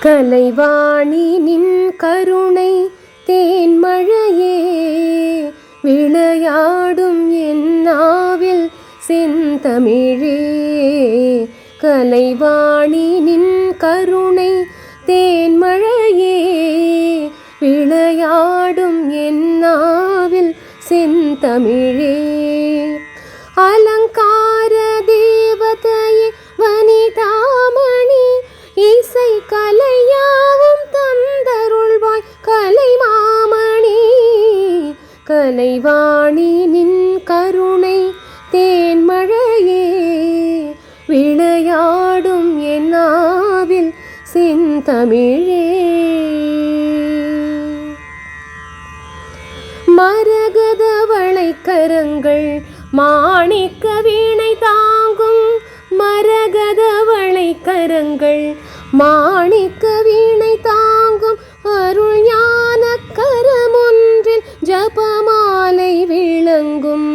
கலைவாணி நின் கருணை தேன்மழையே விளையாடும் என் நாவில் செந்தமிழே. கலைவாணி நின் கருணை தேன்மழையே விளையாடும் என் நாவில் செந்தமிழே. அலங்கார தேவதையே வனிதாமணி இசை கலையாவும் தந்தருள்வாய் கலைமாமணி. கலைவாணி நின் கருணை தேன்மழையே விளையாடும் என் நாவில் செந்தமிழே. மரகத வளைக்கரங்கள் மாணிக்க வீணை தாங்கும். மரகத வளைக்கரங்கள் மாணிக்க வீணை தாங்கும். அருள் ஞான கரமொன்றில் ஜபமாலை விளங்கும்.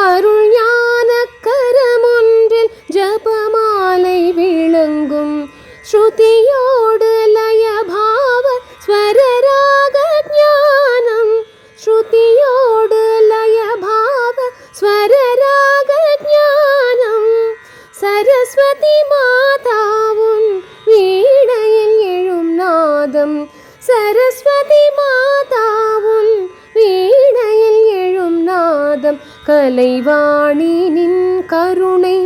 அருள் ஞான கரமொன்றில் ஜபமாலை விளங்கும். ஸ்ருதியோடு லயபாவ ஸ்வரராக ஞானம். ஸ்ருதியோடு லயபாவ ஸ்வரராக ஞானம். சரஸ்வதி மாதாவும் வீணையில் எழும் நாதம். சரஸ்வதி மாதாவும் வீணையில் எழும் நாதம். கலைவாணி நின் கருணை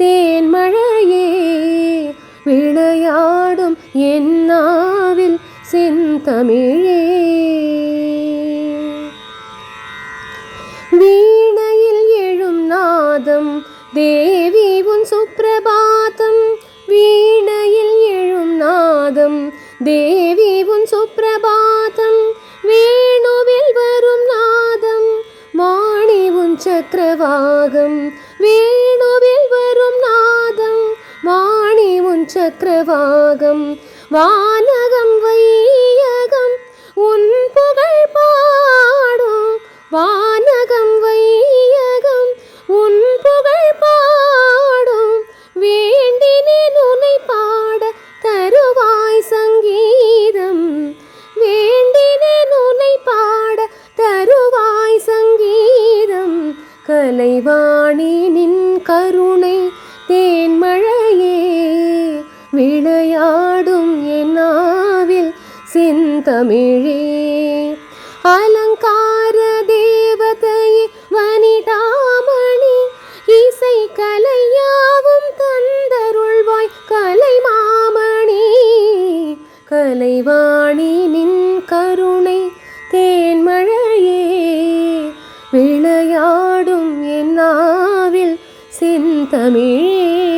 தேன்மழையே விளையாடும் என் நாவில் செந்தமிழே. வீணையில் எழும் நாதம் தேவி உன் சுப்ரபாதம். வீணையில் எழும் நாதம் தேவி உன் சுப்ரபாதம். வேணுவில் வரும் நாதம் வாணி உன் சக்கரவாகம். வேணுவில் வரும் நாதம் வாணி உன் சக்கரவாகம். வானகம் வையகம் உன் புகழ் பாடும். வானகம் வையகம் உன் புகழ் பாடும். வேண்டினேன் உன்னை பாட தருவாய் சங்கீதம். வேண்டினேன் உன்னை பாட தருவாய் சங்கீதம். கலைவாணி நின் கருணை தேன்மழையே விளையாடும் என் நாவில் செந்தமிழே. அலங்கார தேவதையே வனிதாமணி இசை கலையாவும் தந்தருள்வாய் கலைமாமணி. கலைவாணி நின் கருணை தேன்மழையே விளையாடும் என் நாவில் செந்தமிழே.